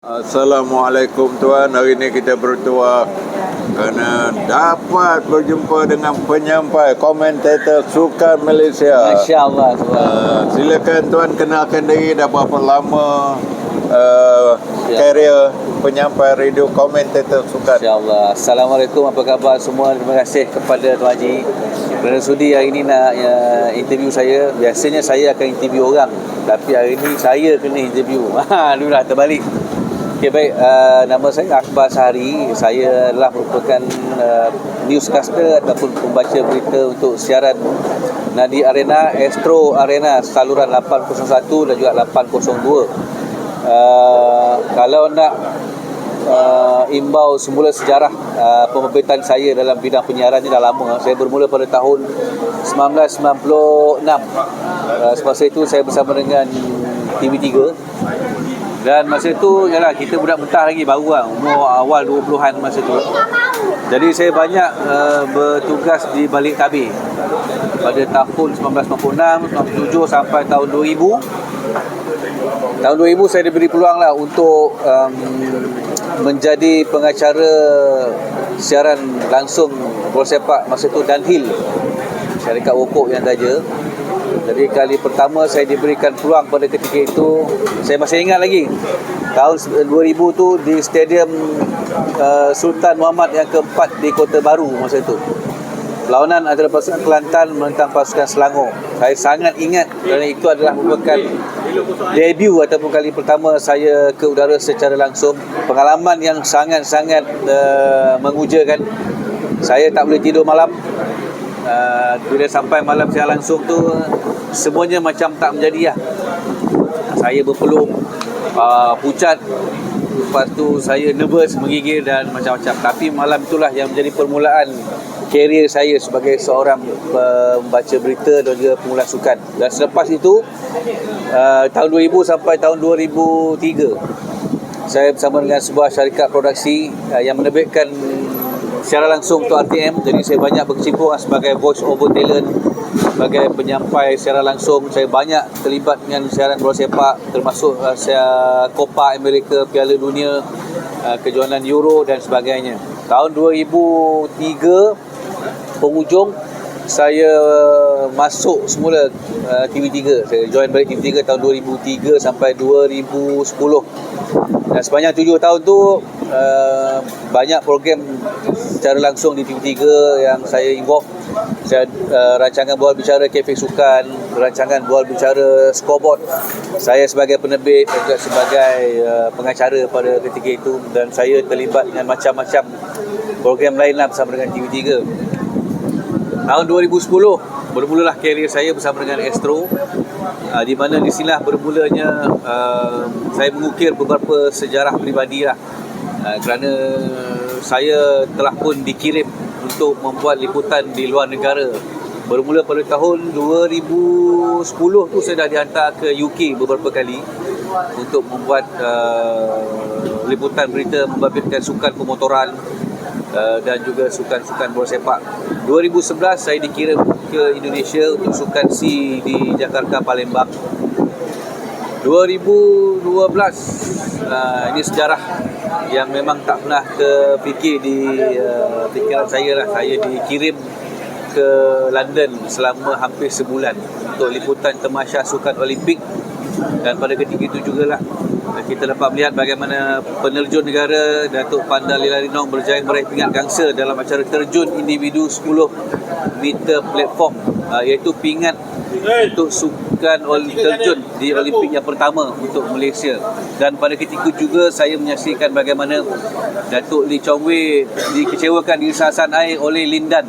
Assalamualaikum tuan, hari ini kita bertuah kerana dapat berjumpa dengan penyampai komentator sukan Malaysia. Masya Allah. Silakan tuan kenalkan diri, dah berapa lama karier penyampai radio komentator sukan. Masya Allah. Assalamualaikum, apa khabar semua. Terima kasih kepada Tuan Haji kerana sudi hari ini nak interview saya. Biasanya saya akan interview orang, tapi hari ini saya kena interview. Alhamdulillah, terbalik. Okay, baik. Nama saya Akbar Sahari. Saya adalah merupakan newscaster ataupun pembaca berita untuk siaran Nadi Arena, Astro Arena, saluran 801 dan juga 802. Kalau nak imbau semula sejarah pemberbitan saya dalam bidang penyiaran ni dah lama. Saya bermula pada tahun 1996. Semasa itu saya bersama dengan TV3. Dan masa itu yalah, kita budak betah lagi, baru lah, umur awal 20-an masa tu. Jadi saya banyak bertugas di balik tabir pada tahun 1996, 97 sampai tahun 2000. Tahun 2000 saya diberi peluang lah untuk menjadi pengacara siaran langsung bola sepak masa tu Dunhill, syarikat Wokok yang saja. Jadi kali pertama saya diberikan peluang pada ketika itu, saya masih ingat lagi, tahun 2000 tu di Stadium Sultan Muhammad yang keempat di Kota Baru masa itu. Perlawanan antara pasukan Kelantan menentang pasukan Selangor. Saya sangat ingat kerana itu adalah merupakan debut ataupun kali pertama saya ke udara secara langsung. Pengalaman yang sangat-sangat mengujakan. Saya tak boleh tidur malam. Bila sampai malam siaran langsung tu, semuanya macam tak menjadi lah. Saya berpeluh, pucat, lepas tu saya nervous, menggigil dan macam-macam. Tapi malam itulah yang menjadi permulaan karier saya sebagai seorang pembaca berita dan juga pengulas sukan. Dan selepas itu, tahun 2000 sampai tahun 2003, saya bersama dengan sebuah syarikat produksi yang menerbitkan secara langsung untuk RTM. Jadi saya banyak berkecimpung sebagai voice over talent, sebagai penyampai secara langsung. Saya banyak terlibat dengan siaran bola sepak, termasuk Copa America, Piala Dunia, kejohanan Euro dan sebagainya. Tahun 2003 penghujung, saya masuk semula TV3. Saya join balik TV3 tahun 2003 sampai 2010. Dan sepanjang 7 tahun tu banyak program secara langsung di TV3 yang saya involve. Saya rancangan bola bicara Cafe Sukan, rancangan bola bicara Scoreboard. Saya sebagai penerbit dan juga sebagai pengacara pada ketika itu, dan saya terlibat dengan macam-macam program lain lah bersama dengan TV3. Tahun 2010 bermulalah karier saya bersama dengan Astro, di mana di sinilah bermulanya saya mengukir beberapa sejarah peribadi lah, kerana saya telah pun dikirim untuk membuat liputan di luar negara. Bermula pada tahun 2010 tu saya dah dihantar ke UK beberapa kali untuk membuat liputan berita membabitkan sukan pemotoran dan juga sukan-sukan bola sepak. 2011 saya dikirim ke Indonesia untuk sukan C di Jakarta, Palembang. 2012 ini sejarah yang memang tak pernah terfikir di fikiran saya lah. Saya dikirim ke London selama hampir sebulan untuk liputan tamasya sukan Olimpik. Dan pada ketika itu jugalah kita dapat melihat bagaimana penerjun negara Datuk Panda Lila Rinong berjaya meraih pingat gangsa dalam acara terjun individu 10 meter platform, iaitu pingat untuk sukan terjun di Olimpik yang pertama untuk Malaysia. Dan pada ketika juga saya menyaksikan bagaimana Datuk Lee Chong Wei dikecewakan di sasaran air oleh Lindan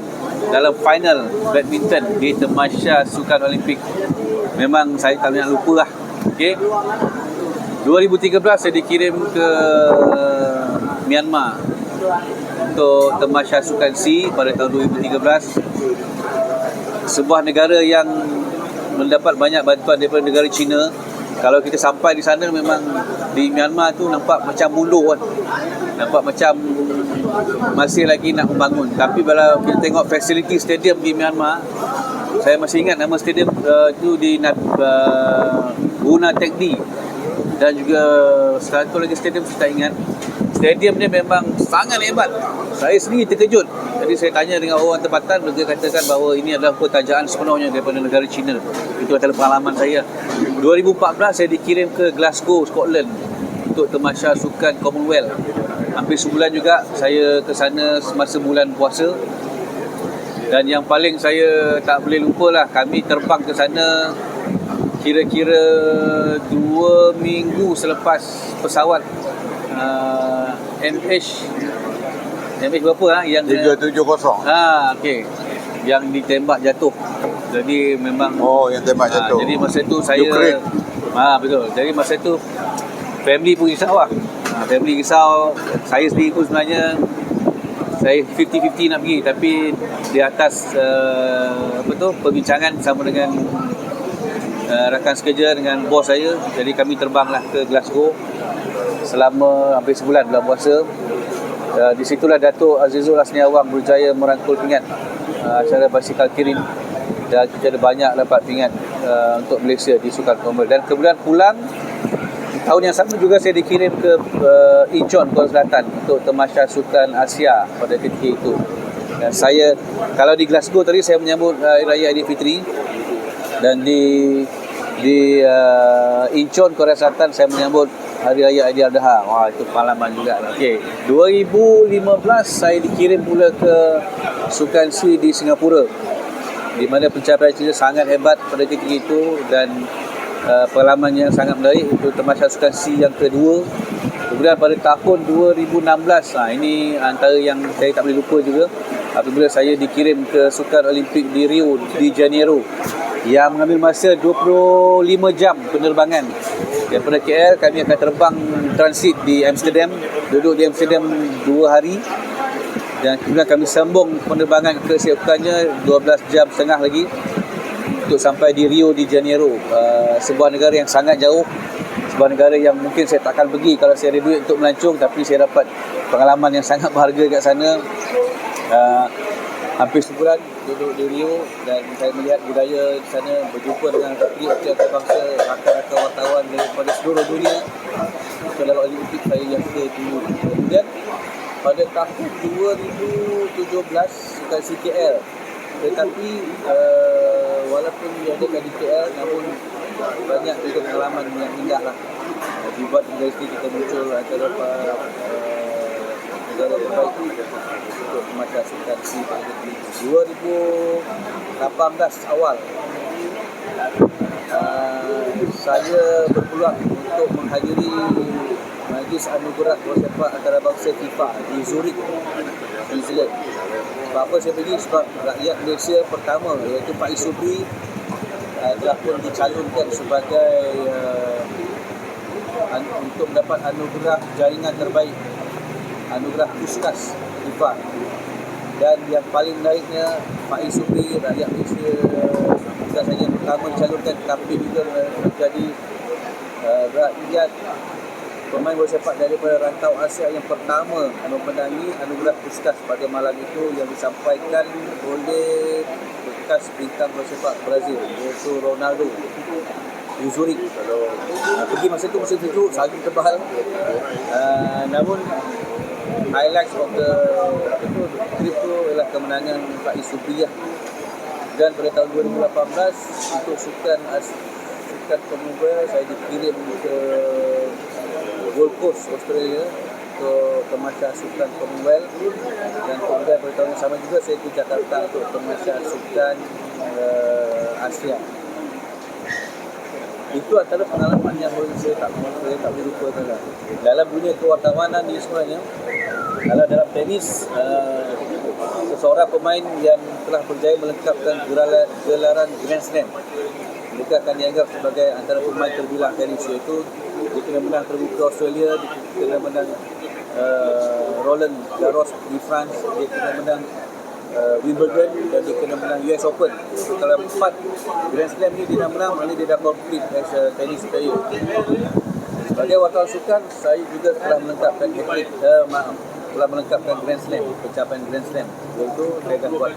dalam final badminton di tamasya sukan Olimpik. Memang saya tak nak lupa lah. Okay. 2013 saya dikirim ke Myanmar untuk tamasya sukan C pada tahun 2013. Sebuah negara yang mendapat banyak bantuan daripada negara China. Kalau kita sampai di sana, memang di Myanmar tu nampak macam mundur kan. Nampak macam masih lagi nak membangun. Tapi kalau kita tengok fasiliti stadium di Myanmar, saya masih ingat nama stadium tu di Guna Tekdi. dan juga satu lagi stadium saya tak ingat. Stadium ni memang sangat hebat. Saya sendiri terkejut. Jadi saya tanya dengan orang tempatan, mereka katakan bahawa ini adalah kerajaan sepenuhnya daripada negara China. Itu adalah pengalaman saya. 2014 saya dikirim ke Glasgow, Scotland untuk tamasya sukan Commonwealth. Hampir sebulan juga saya ke sana semasa bulan puasa. Dan yang paling saya tak boleh lupa lah, kami terbang ke sana kira-kira 2 minggu selepas pesawat MH berapa yang 370. okey, yang ditembak jatuh. Jadi memang Yang tembak jatuh. jadi masa tu saya Ukraine. betul. Jadi masa tu family pun risau lah. Family risau. Saya sendiri pun sebenarnya saya 50-50 nak pergi, tapi di atas perbincangan sama dengan rakan sekerja dengan bos saya, jadi kami terbanglah ke Glasgow selama hampir sebulan bulan puasa. Di situlah Datuk Azizul Asniawang berjaya merangkul pingat acara basikal kirim, dan kita ada banyak dapat pingat untuk Malaysia di Sukan Commonwealth. Dan kemudian pulang tahun yang sama juga saya dikirim ke Incheon, Kuala Selatan untuk tamasya sukan Asia pada ketika itu. Dan saya, kalau di Glasgow tadi saya menyambut Hari Raya Aidilfitri, dan di Incheon, Korea Selatan saya menyambut Hari Raya Aidiladha. Wah, itu pengalaman juga. Okey, 2015 saya dikirim pula ke Sukan SEA di Singapura, di mana pencapaian kita sangat hebat pada ketika itu, dan pengalaman yang sangat menarik. Itu tamasya sukan SEA yang kedua. Kemudian pada tahun 2016, ini antara yang saya tak boleh lupa juga, apabila saya dikirim ke Sukan Olimpik di Rio de Janeiro, yang mengambil masa 25 jam penerbangan. Daripada KL kami akan terbang transit di Amsterdam, duduk di Amsterdam 2 hari, dan kemudian kami sambung penerbangan keesokannya 12 jam setengah lagi untuk sampai di Rio de Janeiro, sebuah negara yang sangat jauh, sebuah negara yang mungkin saya takkan pergi kalau saya ada duit untuk melancong, tapi saya dapat pengalaman yang sangat berharga kat sana. Hampir sebulan duduk di Rio, dan saya melihat budaya di sana, berjumpa dengan rakyat antarabangsa, rakan-rakan wartawan daripada seluruh dunia. Itu adalah Olimpik saya yang kedua. Kemudian pada tahun 2017 Sukan CKL, tetapi walaupun diadakan di KL, namun banyak juga pengalaman yang indah lah. Dibuat dari sini kita muncul antara negara terbaik untuk tamasya sukan SEA pada ketika 2018 awal. Saya berpeluang untuk menghadiri Majlis Anugerah Bola Sepak Antarabangsa FIFA di Zurich, New Zealand. Sebab apa saya pergi? Sebab rakyat Malaysia pertama, iaitu Pak Isubri, telah pun dicalonkan sebagai untuk mendapat anugerah jaringan terbaik, anugerah Puskas FIFA. Dan yang paling menaiknya, Pak Isubri, rakyat Malaysia bukan saja yang pertama dicalonkan, tapi juga menjadi rakyat pemain bola sepak daripada rantau Asia yang pertama memenangi anugerah Puskas pada malam itu, yang disampaikan oleh bekas bintang bola sepak Brazil, iaitu Ronaldo, di Zurich. Pergi masa itu musim sejuk, salju tebal. Namun highlights of the trip itu ialah kemenangan Pak Isubri. Dan pada tahun 2018 untuk sukan Commonwealth, saya dikirim ke Gold Coast, Australia, untuk tamasya sukan Commonwealth. Dan kemudian pada tahun yang sama juga saya ke Jakarta untuk tamasya sukan Asia. Itu antara pengalaman yang saya tak boleh lupakan. Dalam dunia kewartawanan ni sebenarnya, kalau dalam tenis, seseorang pemain yang telah berjaya melengkapkan gelaran Grand Slam, mereka akan dianggap sebagai antara pemain terbilang tenis, iaitu dia kena menang terbuka Australia, dia kena menang Roland Garros di France, dia kena menang Wimbledon, dan dia kena menang US Open. So, kalau 4 Grand Slam ni dia dah menang, maknanya dia dah complete as a tennis player. Sebagai wartawan sukan, saya juga telah melengkapkan telah melengkapkan Grand Slam, pencapaian Grand Slam, iaitu saya dah buat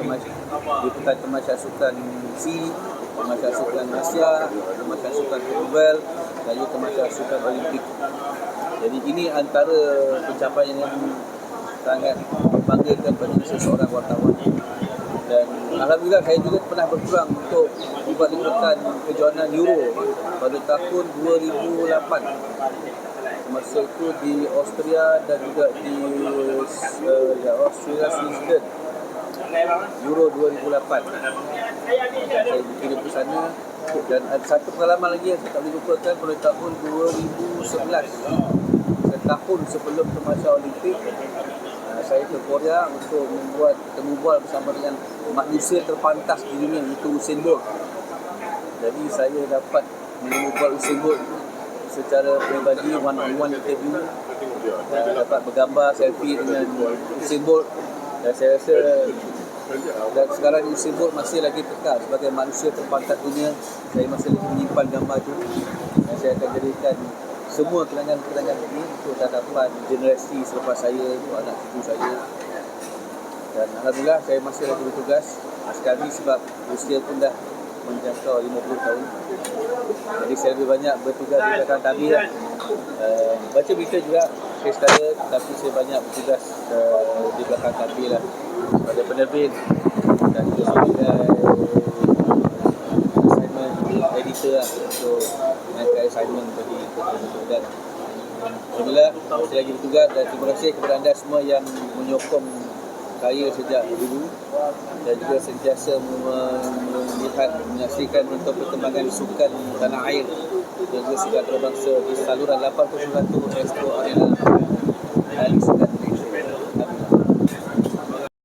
liputan tamasya sukan SEA Kementerian Sukan Asia, Kementerian Sukan Commonwealth dan juga Kementerian Sukan Olimpik. Jadi ini antara pencapaian yang sangat membanggakan bagi seseorang wartawan. Dan alhamdulillah saya juga pernah berpeluang untuk membuat liputan kejohanan Euro pada tahun 2008. Masa itu di Austria dan juga di Austria, Switzerland. Euro 2008. Saya dikirim ke sana dan ada satu pengalaman lagi yang saya tak boleh lupakan pada tahun 2011. Setahun sebelum Kemasan Olimpik, saya ke Korea untuk membuat temu bual bersama dengan manusia terpantas di dunia, iaitu Usain Bolt. Jadi saya dapat menemu bual Usain Bolt secara peribadi, one-on-one interview, dapat bergambar selfie dengan Usain Bolt. Dan saya rasa dan sekarang Usain Bolt masih lagi kekal sebagai manusia terpantas dunia. Saya masih lagi menyimpan gambar itu dan saya akan jadikan semua kenangan-kenangan ini untuk hadapan generasi selepas saya, untuk anak cucu saya. Dan alhamdulillah saya masih lagi bertugas sekarang ni sebab usia pun dah menjangkau 50 tahun. Jadi saya lebih banyak bertugas di belakang tabir lah. Baca berita juga saya sekala, tapi saya banyak bertugas di belakang tabir lah, pada penerbit dan juga sebagai assignment editor lah, untuk menangkan assignment bagi dan alhamdulillah saya lagi bertugas. Dan terima kasih kepada anda semua yang menyokong saya sejak dulu dan juga sentiasa melihat, menyaksikan untuk perkembangan sukan tanah air dan juga sukan antarabangsa di saluran 81 Expo Arena Ali Sukan